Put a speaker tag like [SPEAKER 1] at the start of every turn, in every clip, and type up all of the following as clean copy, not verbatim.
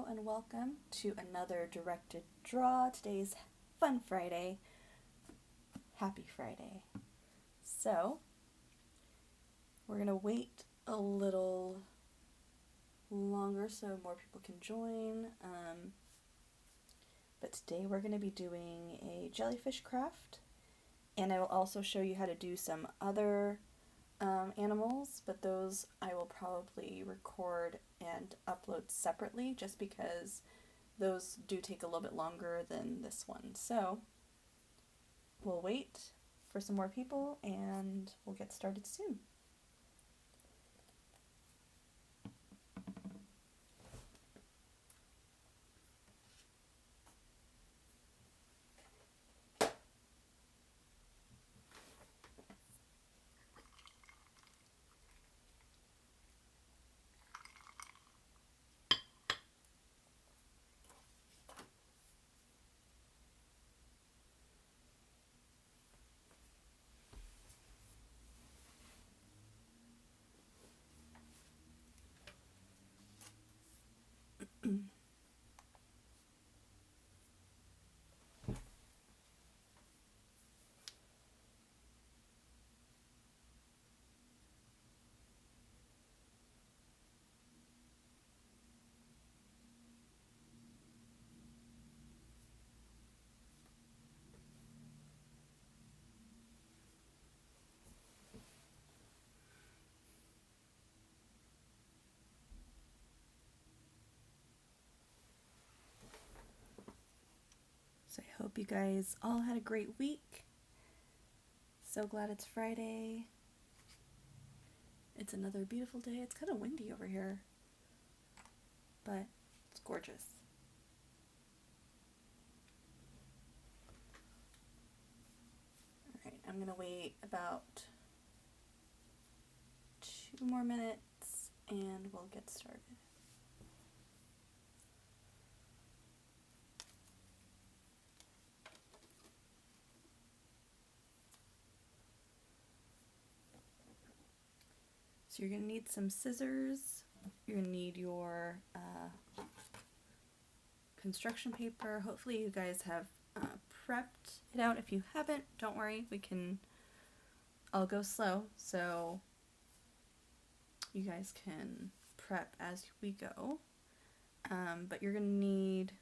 [SPEAKER 1] Hello and welcome to another directed draw. Today's Fun Friday. Happy Friday. So, we're going to wait a little longer so more people can join. But today we're going to be doing a jellyfish craft, and I will also show you how to do some other animals, but those I will probably record and upload separately just because those do take a little bit longer than this one. So we'll wait for some more people and we'll get started soon. So I hope you guys all had a great week. So glad it's Friday. It's another beautiful day. It's kind of windy over here, but it's gorgeous. Alright, I'm gonna wait about 2 more minutes and we'll get started. So you're going to need some scissors, you're going to need your construction paper. Hopefully you guys have prepped it out. If you haven't, don't worry, I'll go slow so you guys can prep as we go. But you're going to need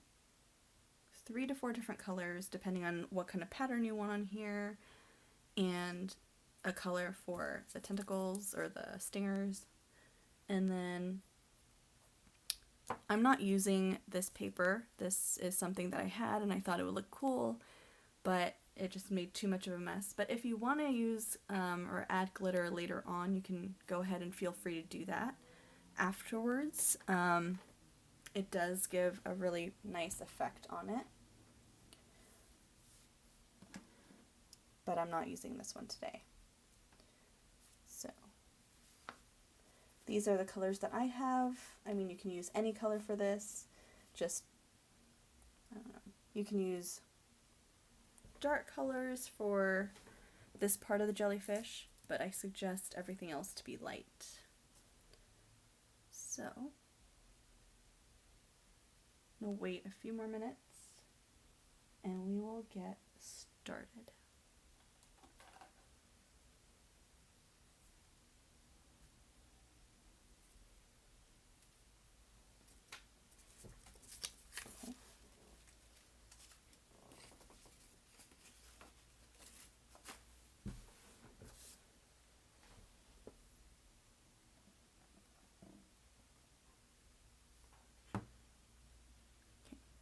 [SPEAKER 1] 3 to 4 different colors depending on what kind of pattern you want on here, and a color for the tentacles or the stingers. And then I'm not using this paper. This is something that I had and I thought it would look cool, but it just made too much of a mess. But if you want to use or add glitter later on, you can go ahead and feel free to do that afterwards. It does give a really nice effect on it, but I'm not using this one today. So these are the colors that I have. I mean, you can use any color for this. Just, I don't know, you can use dark colors for this part of the jellyfish, but I suggest everything else to be light. So, we'll wait a few more minutes and we will get started.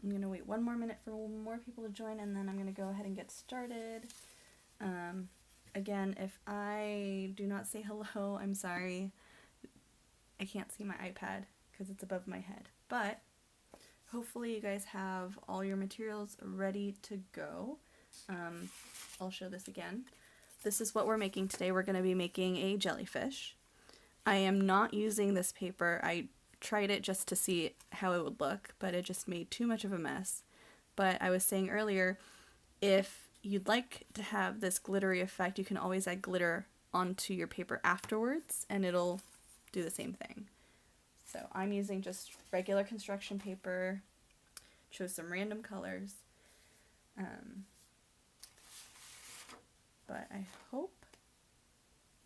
[SPEAKER 1] I'm going to wait 1 more minute for more people to join, and then I'm going to go ahead and get started. Again, if I do not say hello, I'm sorry. I can't see my iPad because it's above my head. But hopefully you guys have all your materials ready to go. I'll show this again. This is what we're making today. We're going to be making a jellyfish. I am not using this paper. I tried it just to see how it would look, but it just made too much of a mess. But I was saying earlier, if you'd like to have this glittery effect, you can always add glitter onto your paper afterwards and it'll do the same thing. So I'm using just regular construction paper, chose some random colors, but I hope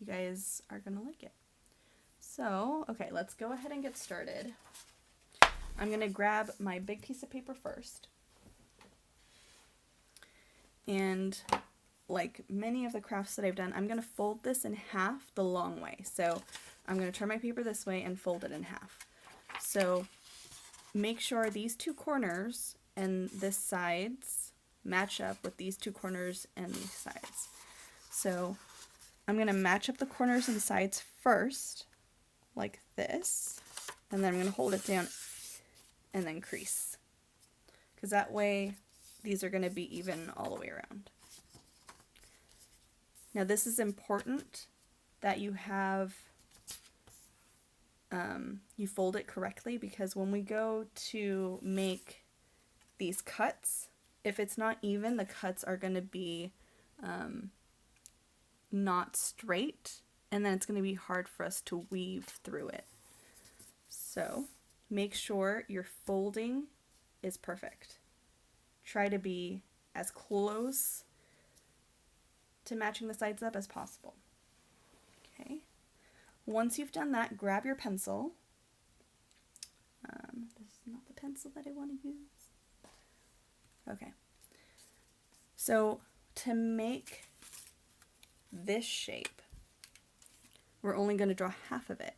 [SPEAKER 1] you guys are gonna like it. So, okay, let's go ahead and get started. I'm gonna grab my big piece of paper first, and like many of the crafts that I've done, I'm gonna fold this in half the long way. So I'm gonna turn my paper this way and fold it in half. So make sure these two corners and this sides match up with these two corners and these sides. So I'm gonna match up the corners and sides first, like this, and then I'm gonna hold it down and then crease. Because that way these are gonna be even all the way around. Now this is important that you have, you fold it correctly, because when we go to make these cuts, if it's not even, the cuts are going to be not straight, and then it's going to be hard for us to weave through it. So make sure your folding is perfect. Try to be as close to matching the sides up as possible. Okay. Once you've done that, grab your pencil. This is not the pencil that I want to use. Okay. So to make this shape, we're only going to draw half of it.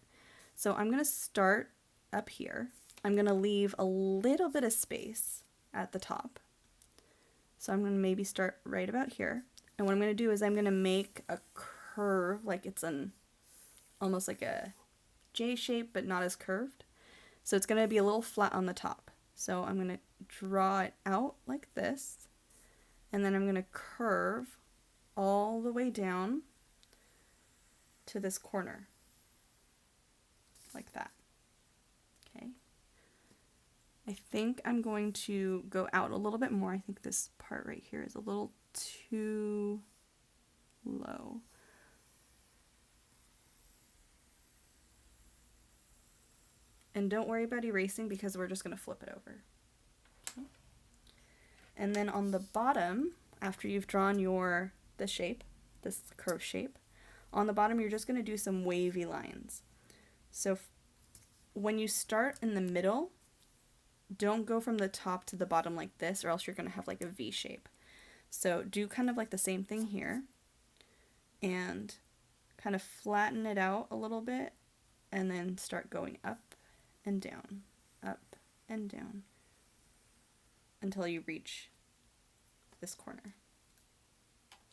[SPEAKER 1] So I'm going to start up here. I'm going to leave a little bit of space at the top. So I'm going to maybe start right about here. And what I'm going to do is I'm going to make a curve, like it's almost like a J shape, but not as curved. So it's going to be a little flat on the top. So I'm going to draw it out like this, and then I'm going to curve all the way down to this corner, like that. Okay. I think I'm going to go out a little bit more. I think this part right here is a little too low. And don't worry about erasing, because we're just going to flip it over. Okay. And then on the bottom, after you've drawn the shape, this curve shape, on the bottom you're just going to do some wavy lines. So when you start in the middle, don't go from the top to the bottom like this, or else you're going to have like a V shape. So do kind of like the same thing here, and kind of flatten it out a little bit, and then start going up and down, up and down, until you reach this corner.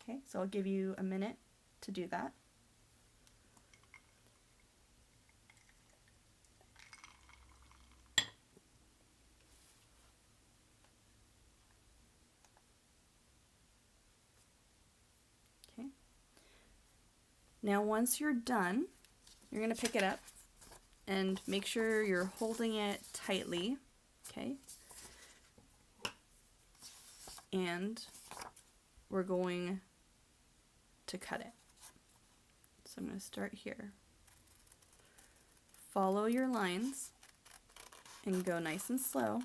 [SPEAKER 1] Okay, so I'll give you a minute to do that. Okay. Now once you're done, you're going to pick it up and make sure you're holding it tightly, okay? And we're going to cut it. So I'm going to start here. Follow your lines and go nice and slow,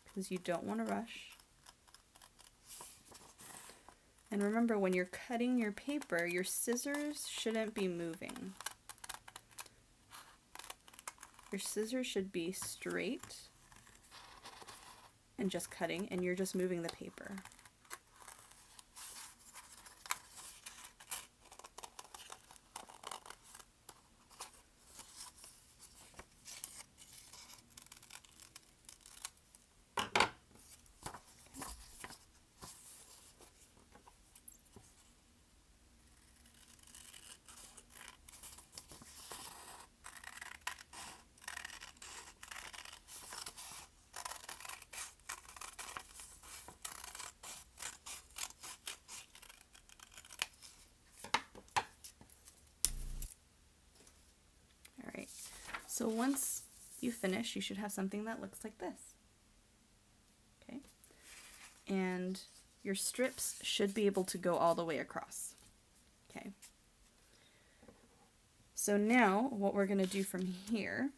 [SPEAKER 1] because you don't want to rush. And remember, when you're cutting your paper, your scissors shouldn't be moving. Your scissors should be straight and just cutting, and you're just moving the paper. So once you finish, you should have something that looks like this. Okay? And your strips should be able to go all the way across. Okay? So now what we're going to do from here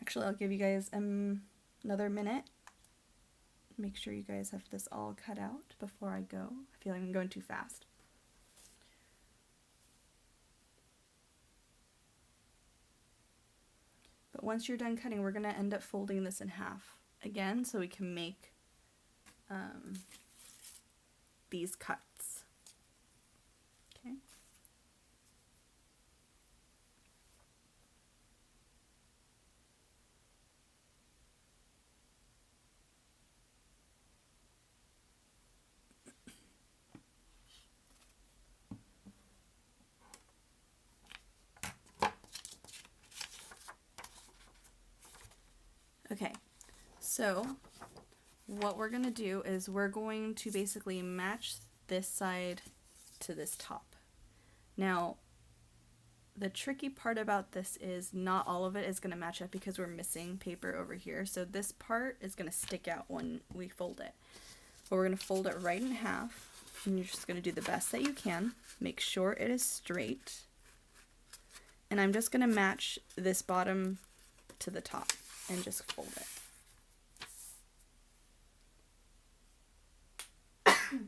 [SPEAKER 1] Actually, I'll give you guys another minute. Make sure you guys have this all cut out before I go. I feel like I'm going too fast. But once you're done cutting, we're going to end up folding this in half again so we can make these cuts. Okay. Okay, so what we're going to do is we're going to basically match this side to this top. Now, the tricky part about this is not all of it is going to match up because we're missing paper over here. So this part is going to stick out when we fold it. But we're going to fold it right in half, and you're just going to do the best that you can. Make sure it is straight. And I'm just going to match this bottom to the top and just fold it.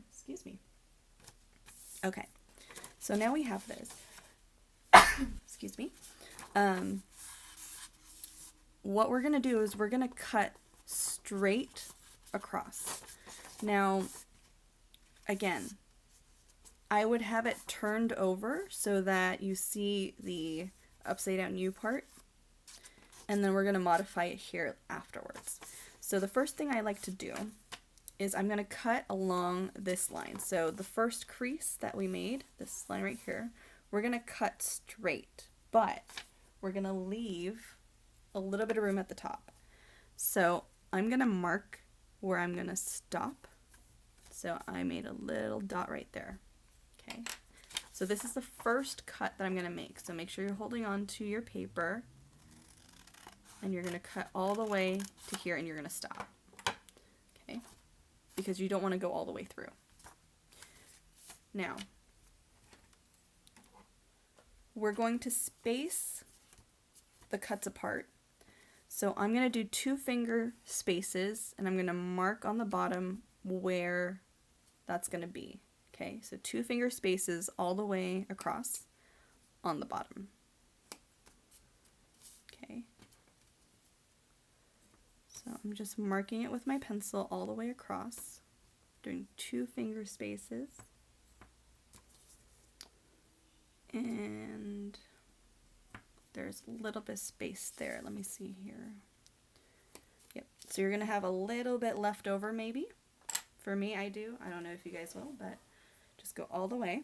[SPEAKER 1] Excuse me. Okay, so now we have this. Excuse me. What we're going to do is we're going to cut straight across. Now, again, I would have it turned over so that you see the upside down U part, and then we're going to modify it here afterwards. So the first thing I like to do is I'm going to cut along this line. So the first crease that we made, this line right here, we're going to cut straight, but we're going to leave a little bit of room at the top. So I'm going to mark where I'm going to stop. So I made a little dot right there. Okay. So this is the first cut that I'm going to make. So make sure you're holding on to your paper, and you're going to cut all the way to here, and you're going to stop. Okay. Because you don't want to go all the way through. Now, we're going to space the cuts apart. So I'm going to do 2 finger spaces, and I'm going to mark on the bottom where that's going to be. Okay, so 2 finger spaces all the way across on the bottom. Okay. So I'm just marking it with my pencil all the way across, doing 2 finger spaces. And there's a little bit of space there. Let me see here. Yep. So you're going to have a little bit left over maybe. For me, I do. I don't know if you guys will, but just go all the way.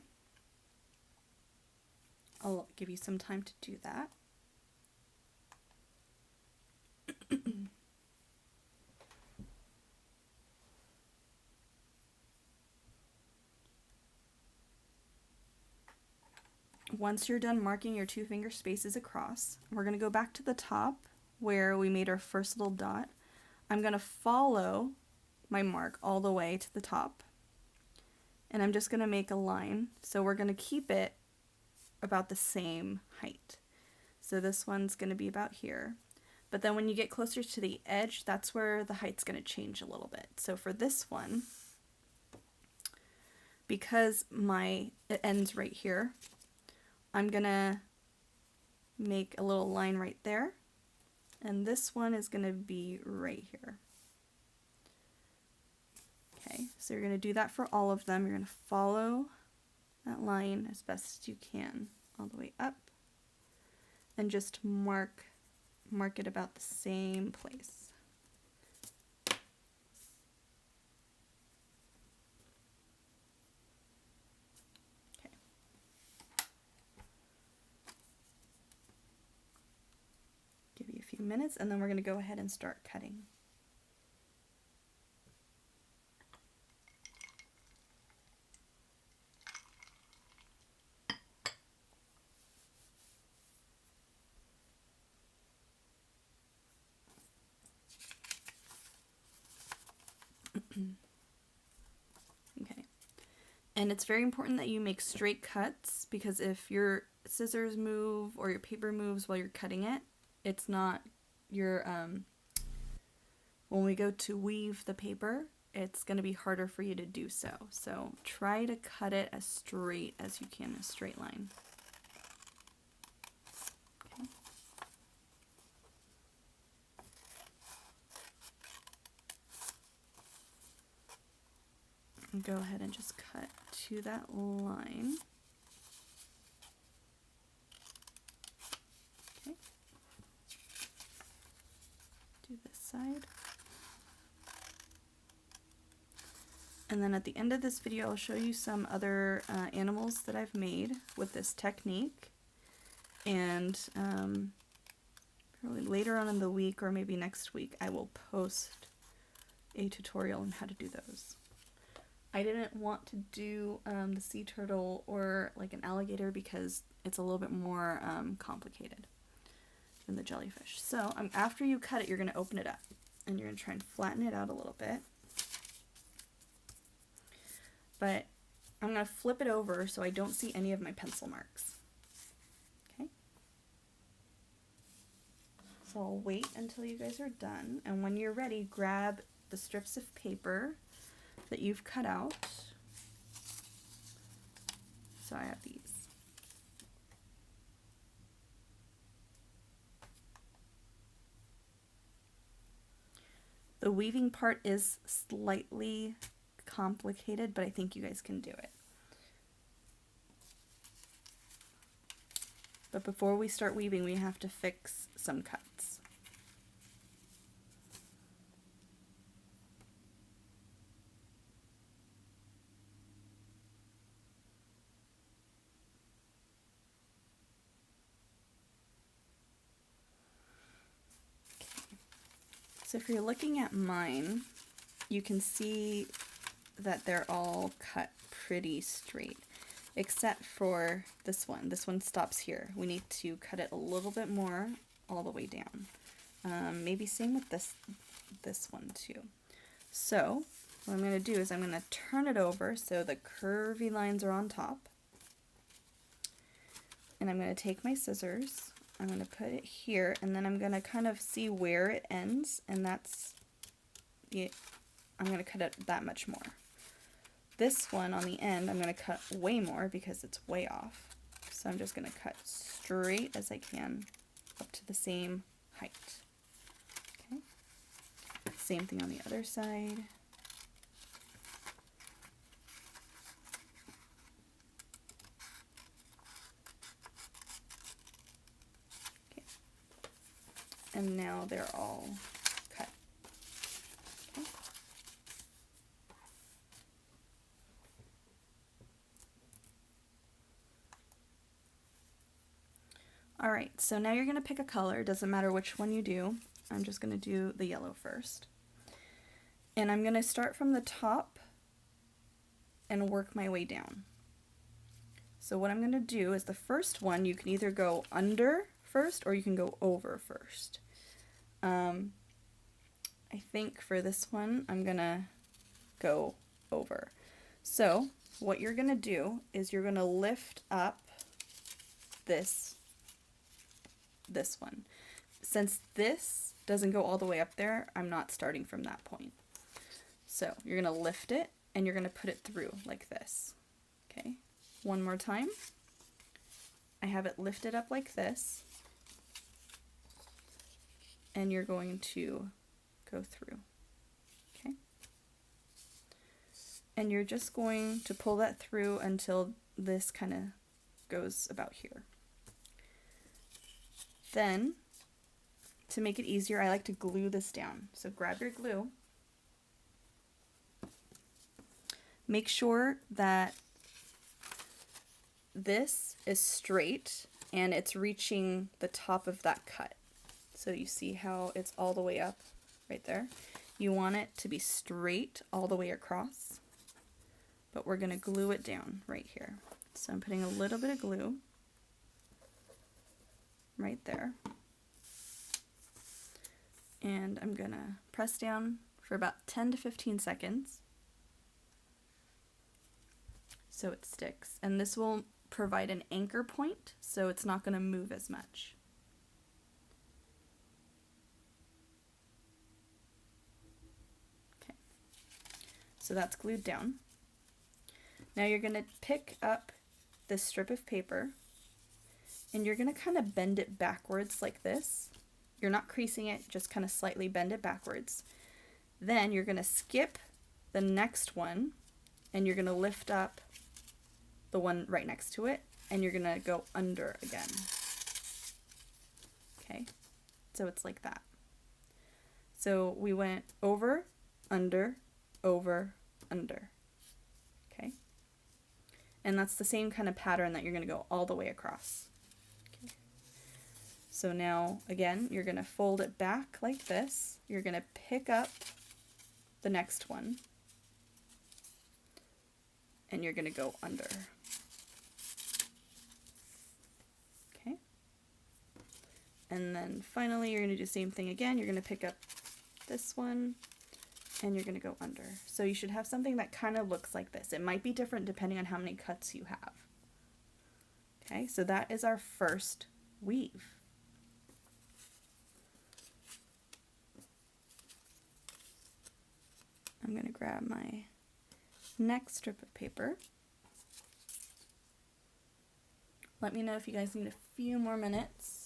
[SPEAKER 1] I'll give you some time to do that. Once you're done marking your 2 finger spaces across, we're going to go back to the top where we made our first little dot. I'm going to follow my mark all the way to the top, and I'm just going to make a line. So we're going to keep it about the same height. So this one's going to be about here. But then when you get closer to the edge, that's where the height's going to change a little bit. So for this one, because it ends right here, I'm going to make a little line right there, and this one is going to be right here. Okay, so you're going to do that for all of them. You're going to follow that line as best as you can all the way up, and just mark it about the same place. Few minutes, and then we're going to go ahead and start cutting. Okay, and it's very important that you make straight cuts, because if your scissors move or your paper moves while you're cutting it, it's not when we go to weave the paper, it's going to be harder for you to do so. So try to cut it as straight as you can, a straight line. Okay. And go ahead and just cut to that line. Okay. Do this side. And then at the end of this video, I'll show you some other animals that I've made with this technique. And probably later on in the week, or maybe next week, I will post a tutorial on how to do those. I didn't want to do the sea turtle or like an alligator because it's a little bit more complicated than the jellyfish. So after you cut it, you're going to open it up and you're going to try and flatten it out a little bit. But I'm going to flip it over so I don't see any of my pencil marks. Okay? So I'll wait until you guys are done, and when you're ready, grab the strips of paper that you've cut out. So I have these. The weaving part is slightly complicated, but I think you guys can do it. But before we start weaving, we have to fix some cuts. Okay. So if you're looking at mine, you can see that they're all cut pretty straight, except for this one. This one stops here. We need to cut it a little bit more all the way down. Maybe same with this one too. So what I'm going to do is I'm going to turn it over so the curvy lines are on top. And I'm going to take my scissors, I'm going to put it here, and then I'm going to kind of see where it ends, and that's it. I'm going to cut it that much more. This one on the end, I'm going to cut way more because it's way off. So I'm just going to cut straight as I can up to the same height. Okay. Same thing on the other side. Okay. And now they're all cut. Okay. Alright, so now you're going to pick a color. Doesn't matter which one you do. I'm just going to do the yellow first. And I'm going to start from the top and work my way down. So what I'm going to do is the first one, you can either go under first or you can go over first. I think for this one, I'm going to go over. So what you're going to do is you're going to lift up this one. Since this doesn't go all the way up there, I'm not starting from that point. So you're going to lift it and you're going to put it through like this. Okay, one more time. I have it lifted up like this, and you're going to go through. Okay, and you're just going to pull that through until this kind of goes about here. Then, to make it easier, I like to glue this down. So grab your glue. Make sure that this is straight and it's reaching the top of that cut. So you see how it's all the way up right there. You want it to be straight all the way across, but we're going to glue it down right here. So I'm putting a little bit of glue right there. And I'm going to press down for about 10 to 15 seconds so it sticks. And this will provide an anchor point so it's not going to move as much. So that's glued down. Now you're going to pick up this strip of paper and you're going to kind of bend it backwards like this. You're not creasing it, just kind of slightly bend it backwards. Then you're going to skip the next one and you're going to lift up the one right next to it and you're going to go under again. Okay, so it's like that. So we went over, under, over, under. Okay, and that's the same kind of pattern that you're going to go all the way across. Okay. So now again you're going to fold it back like this. You're going to pick up the next one and you're going to go under. Okay, and then finally you're going to do the same thing again. You're going to pick up this one and you're going to go under. So you should have something that kind of looks like this. It might be different depending on how many cuts you have. Okay, so that is our first weave. I'm going to grab my next strip of paper. Let me know if you guys need a few more minutes.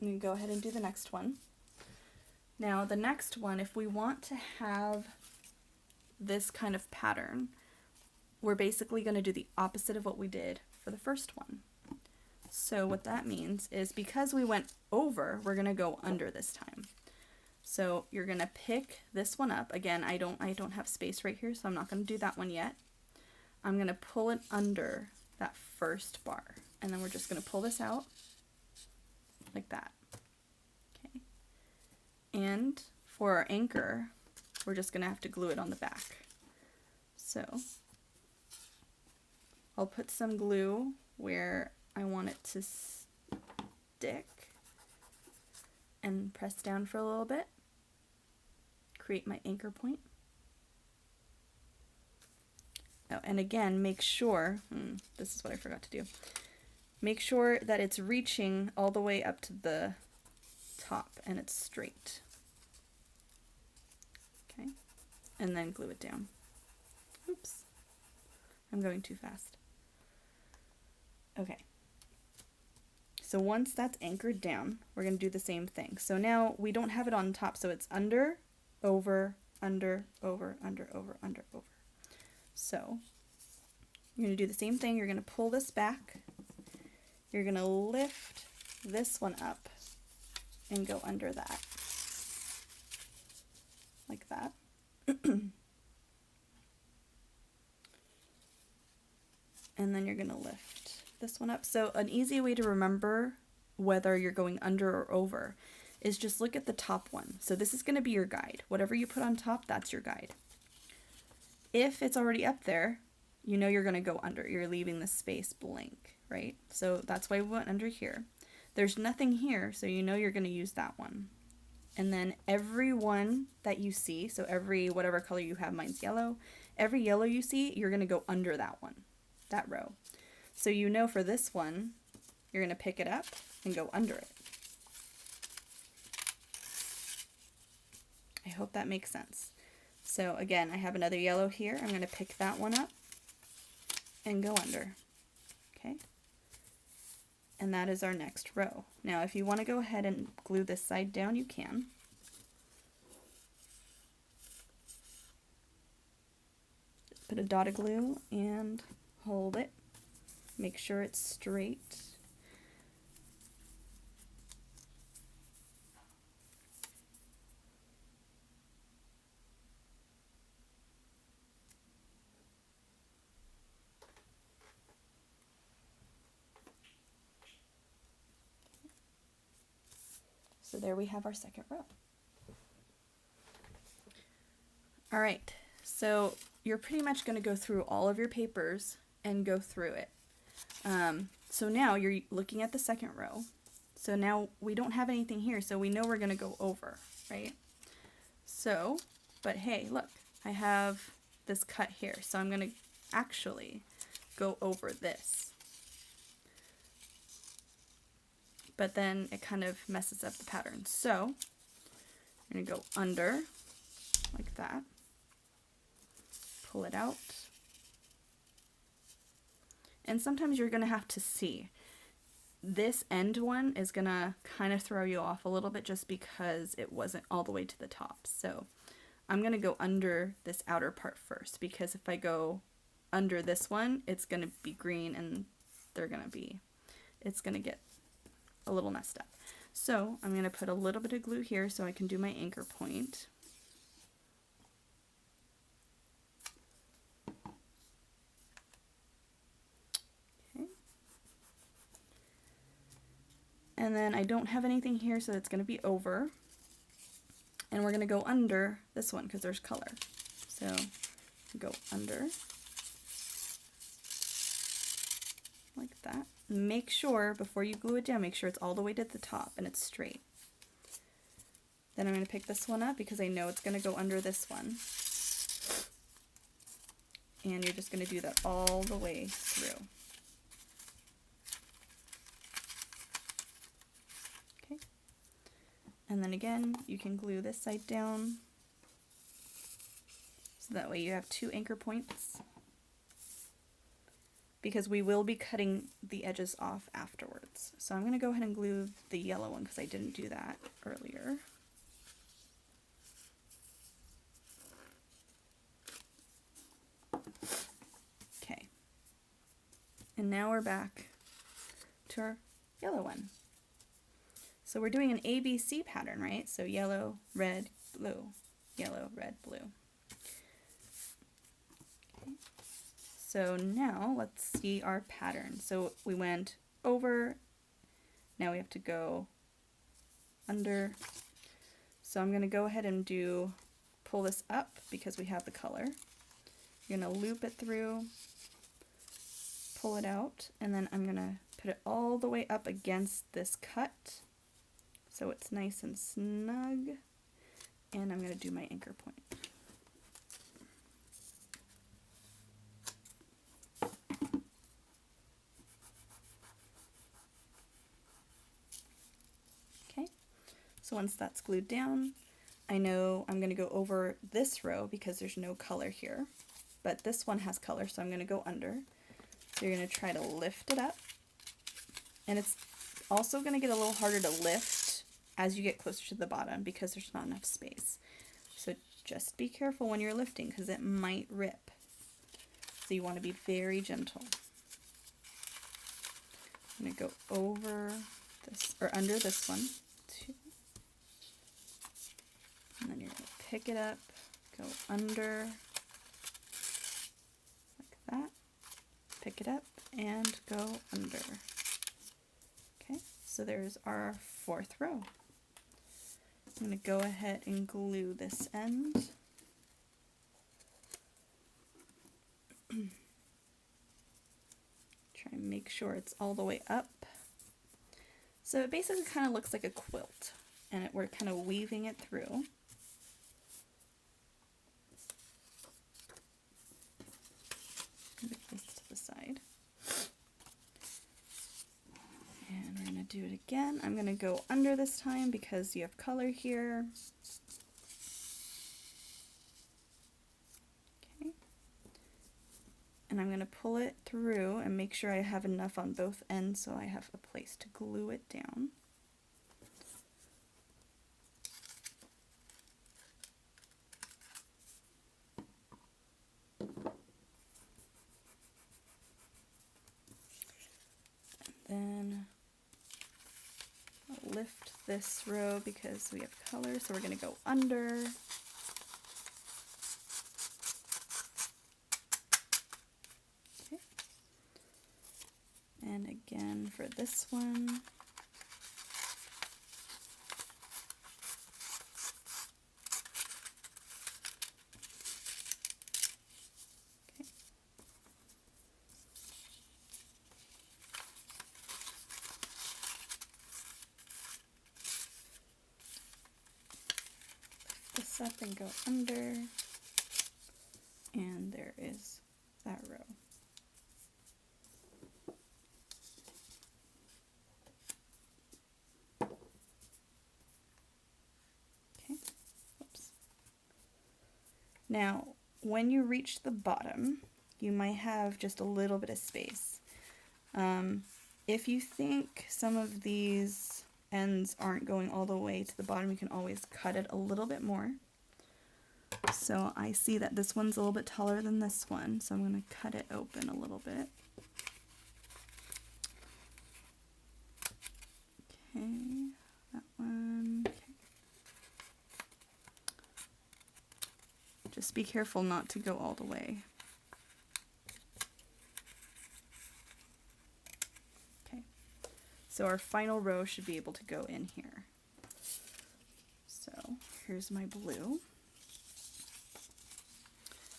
[SPEAKER 1] I'm going to go ahead and do the next one. Now the next one, if we want to have this kind of pattern, we're basically going to do the opposite of what we did for the first one. So what that means is because we went over, we're going to go under this time. So you're going to pick this one up. Again, I don't have space right here, so I'm not going to do that one yet. I'm going to pull it under that first bar, and then we're just going to pull this out like that. Okay. And for our anchor, we're just going to have to glue it on the back. So I'll put some glue where I want it to stick and press down for a little bit. Create my anchor point. Oh, and again, make sure, this is what I forgot to do. Make sure that it's reaching all the way up to the top and it's straight. Okay, and then glue it down. Oops, I'm going too fast. Okay, so once that's anchored down, we're going to do the same thing. So now we don't have it on top, so it's under, over, under, over, under, over, under, over. So you're going to do the same thing. You're going to pull this back. You're going to lift this one up and go under that, like that. And then you're going to lift this one up. So an easy way to remember whether you're going under or over is just look at the top one. So this is going to be your guide. Whatever you put on top, that's your guide. If it's already up there, you know you're going to go under. You're leaving the space blank, right? So that's why we went under here. There's nothing here, so you know you're going to use that one. And then every one that you see, so every whatever color you have, mine's yellow, every yellow you see, you're going to go under that one, that row. So you know for this one, you're going to pick it up and go under it. I hope that makes sense. So again, I have another yellow here. I'm going to pick that one up and go under. Okay. And that is our next row. Now if you want to go ahead and glue this side down, you can. Just put a dot of glue and hold it. Make sure it's straight. So there we have our second row. All right, so you're pretty much going to go through all of your papers and go through it. So now you're looking at the second row. So now we don't have anything here, so we know we're going to go over, right? So, but hey, look, I have this cut here, so I'm going to actually go over this. But then it kind of messes up the pattern. So I'm going to go under like that, pull it out, and sometimes you're going to have to see. This end one is going to kind of throw you off a little bit just because it wasn't all the way to the top. So I'm going to go under this outer part first, because if I go under this one, it's going to be green and it's going to get a little messed up. So I'm going to put a little bit of glue here so I can do my anchor point. Okay. And then I don't have anything here, so it's going to be over. And we're going to go under this one because there's color. So go under like that. Make sure before you glue it down, make sure it's all the way to the top and it's straight. Then I'm going to pick this one up because I know it's going to go under this one. And you're just going to do that all the way through. Okay. And then again, you can glue this side down. So that way you have 2 anchor points. Because we will be cutting the edges off afterwards. So I'm going to go ahead and glue the yellow one because I didn't do that earlier. Okay. And now we're back to our yellow one. So we're doing an ABC pattern, right? So yellow, red, blue, yellow, red, blue. Okay. So now let's see our pattern. So we went over, now we have to go under. So I'm going to go ahead and pull this up because we have the color. You're going to loop it through, pull it out, and then I'm going to put it all the way up against this cut so it's nice and snug, and I'm going to do my anchor point. Okay, so once that's glued down, I know I'm going to go over this row because there's no color here, but this one has color, so I'm going to go under. So you're going to try to lift it up, and it's also going to get a little harder to lift as you get closer to the bottom because there's not enough space. So just be careful when you're lifting because it might rip. So you want to be very gentle. I'm going to go over this, or under this one, too. And then you're going to pick it up, go under, like that, pick it up, and go under. Okay, so there's our 4th row. I'm going to go ahead and glue this end. Try and make sure it's all the way up. So it basically kind of looks like a quilt, and we're kind of weaving it through. Move this to the side. And we're going to do it again. I'm going to go under this time because you have color here. Okay. And I'm going to pull it through and make sure I have enough on both ends so I have a place to glue it down. Then I'll lift this row because we have color, so we're going to go under. Okay. And again for this one. This up and go under, and there is that row. Okay, whoops. Now, when you reach the bottom, you might have just a little bit of space. If you think some of these ends aren't going all the way to the bottom, you can always cut it a little bit more. So I see that this one's a little bit taller than this one, so I'm going to cut it open a little bit. Okay, that one. Okay. Just be careful not to go all the way. Okay, so our final row should be able to go in here. So here's my blue.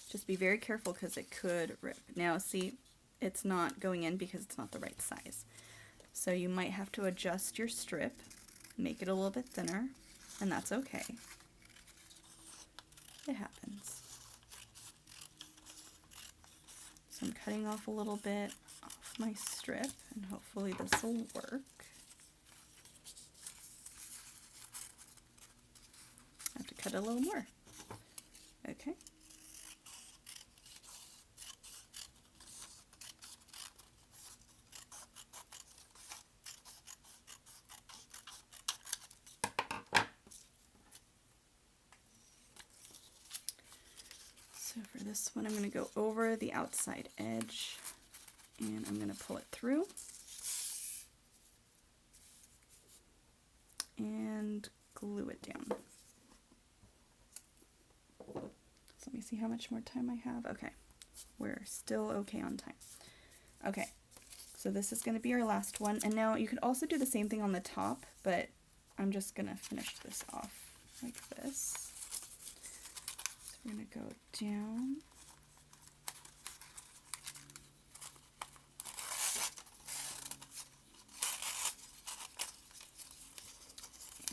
[SPEAKER 1] Just be very careful because it could rip. Now see, it's not going in because it's not the right size. So you might have to adjust your strip, make it a little bit thinner, and that's okay. It happens. So I'm cutting off a little bit off my strip, and hopefully this will work. I have to cut a little more. Okay. So for this one, I'm going to go over the outside edge, and I'm going to pull it through and glue it down. So let me see how much more time I have. Okay, we're still okay on time. Okay, so this is going to be our last one, and now you could also do the same thing on the top, but I'm just going to finish this off like this. We're going to go down.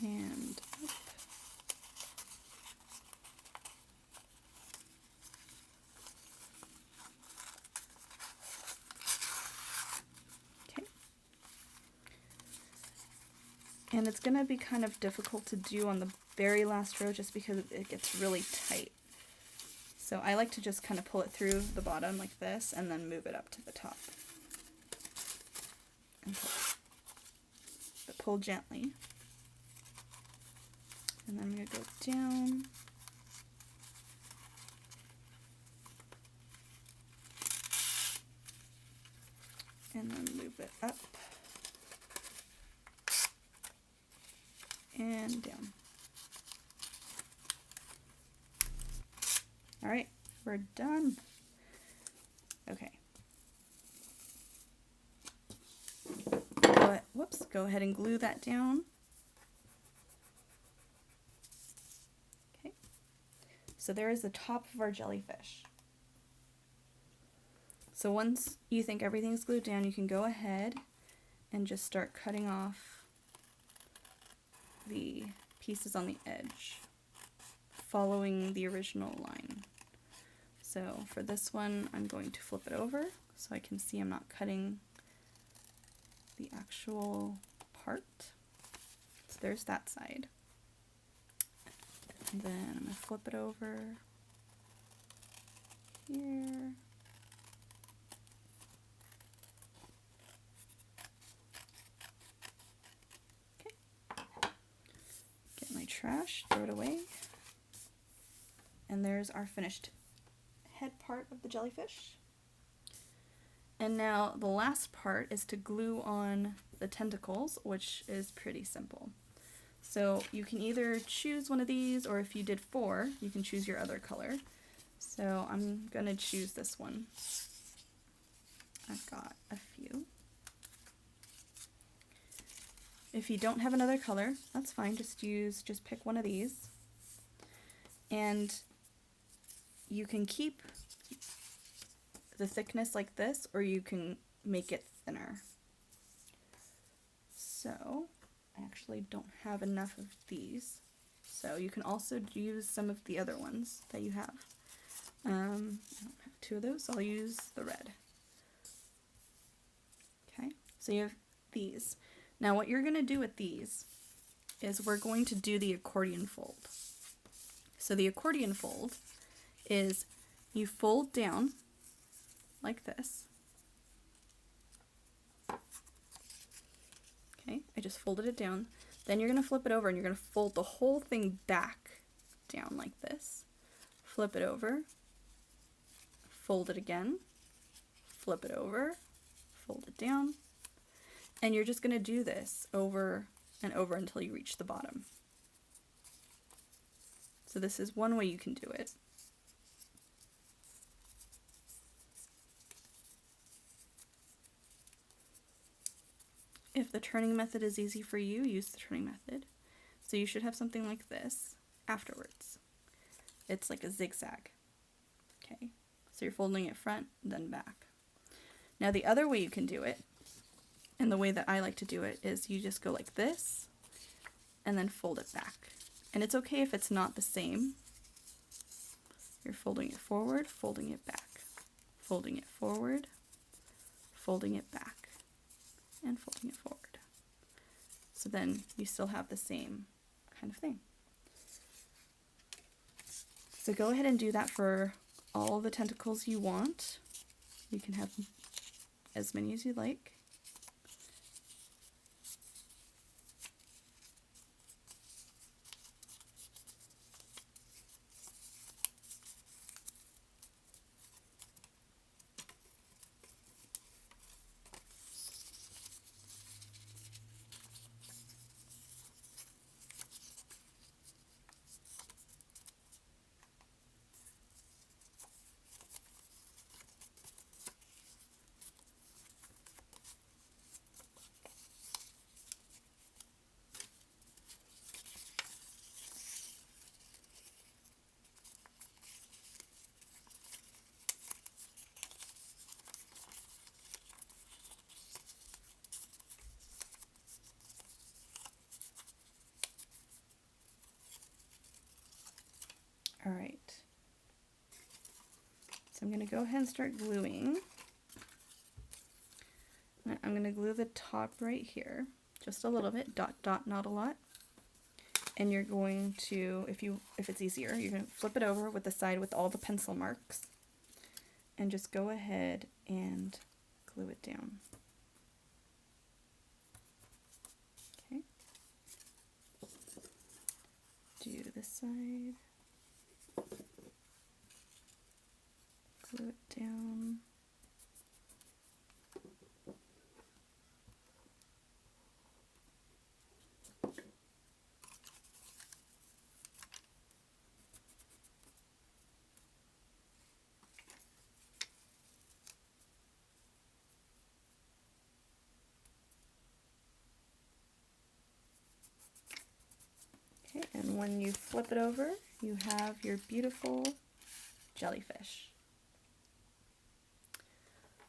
[SPEAKER 1] And up. Okay. And it's going to be kind of difficult to do on the very last row just because it gets really tight. So I like to just kind of pull it through the bottom like this and then move it up to the top. And pull. But pull gently. And then I'm going to go down. And then move it up. And down. All right, we're done. Okay. Go ahead and glue that down. Okay. So there is the top of our jellyfish. So once you think everything's glued down, you can go ahead and just start cutting off the pieces on the edge, following the original line. So for this one, I'm going to flip it over so I can see I'm not cutting the actual part. So there's that side. And then I'm going to flip it over here. Okay. Get my trash, throw it away. And there's our finished head part of the jellyfish. And now the last part is to glue on the tentacles, which is pretty simple. So you can either choose one of these, or if you did 4, you can choose your other color. So I'm going to choose this one. I've got a few. If you don't have another color, that's fine. Just pick one of these. And you can keep the thickness like this, or you can make it thinner. So I actually don't have enough of these. So you can also use some of the other ones that you have. I don't have two of those, so I'll use the red. Okay, so you have these. Now what you're going to do with these is we're going to do the accordion fold. So the accordion fold is you fold down like this. Okay, I just folded it down. Then you're going to flip it over and you're going to fold the whole thing back down like this. Flip it over, fold it again, flip it over, fold it down, and you're just going to do this over and over until you reach the bottom. So this is one way you can do it. If the turning method is easy for you, use the turning method. So you should have something like this afterwards. It's like a zigzag. Okay, so you're folding it front, then back. Now the other way you can do it, and the way that I like to do it, is you just go like this, and then fold it back. And it's okay if it's not the same. You're folding it forward, folding it back, folding it forward, folding it back, and folding it forward. So then you still have the same kind of thing. So go ahead and do that for all the tentacles you want. You can have as many as you like. All right. So I'm going to go ahead and start gluing. I'm going to glue the top right here, just a little bit, dot, dot, not a lot. And you're going to, if it's easier, you're going to flip it over with the side with all the pencil marks and just go ahead and glue it down. Okay. Do this side. Glue it down. Okay, and when you flip it over, you have your beautiful jellyfish.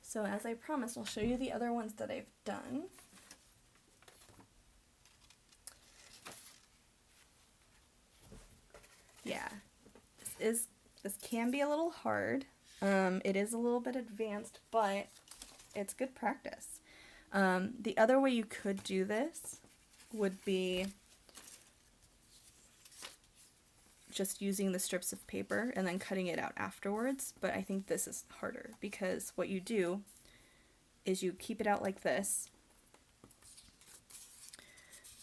[SPEAKER 1] So as I promised, I'll show you the other ones that I've done. Yeah, this can be a little hard. It is a little bit advanced, but it's good practice. The other way you could do this would be just using the strips of paper and then cutting it out afterwards, but I think this is harder because what you do is you keep it out like this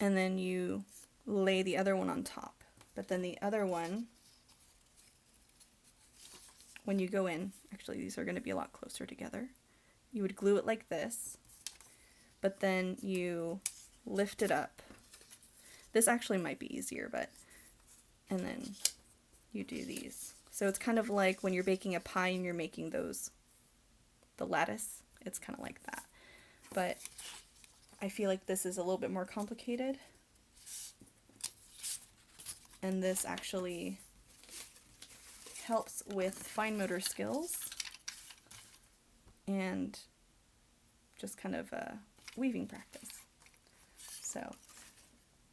[SPEAKER 1] and then you lay the other one on top, but then the other one, when you go in, actually these are going to be a lot closer together, you would glue it like this, but then you lift it up. This actually might be easier, but and then you do these. So it's kind of like when you're baking a pie and you're making those, the lattice, it's kind of like that. But I feel like this is a little bit more complicated. And this actually helps with fine motor skills and just kind of weaving practice. So,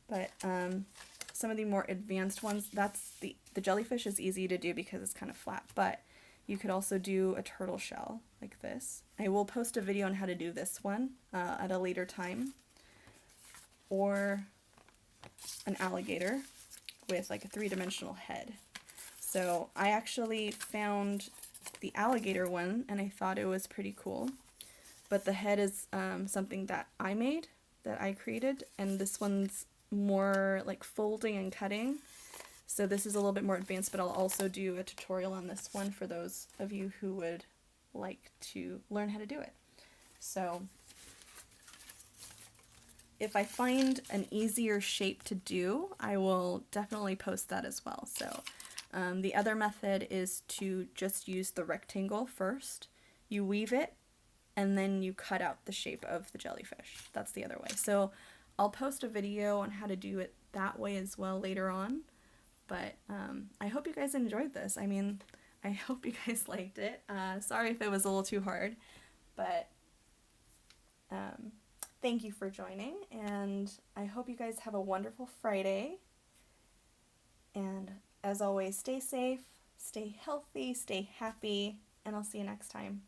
[SPEAKER 1] but some of the more advanced ones, that's the jellyfish is easy to do because it's kind of flat, but You could also do a turtle shell like this. I will post a video on how to do this one at a later time. Or an alligator with like a three-dimensional head. So I actually found the alligator one and I thought it was pretty cool. But the head is something that I made, that I created, and this one's more like folding and cutting. So this is a little bit more advanced, but I'll also do a tutorial on this one for those of you who would like to learn how to do it. So if I find an easier shape to do, I will definitely post that as well. So the other method is to just use the rectangle first. You weave it, and then you cut out the shape of the jellyfish. That's the other way. So I'll post a video on how to do it that way as well later on. But I hope you guys enjoyed this. I mean, I hope you guys liked it. Sorry if it was a little too hard, but thank you for joining, and I hope you guys have a wonderful Friday. And as always, stay safe, stay healthy, stay happy, and I'll see you next time.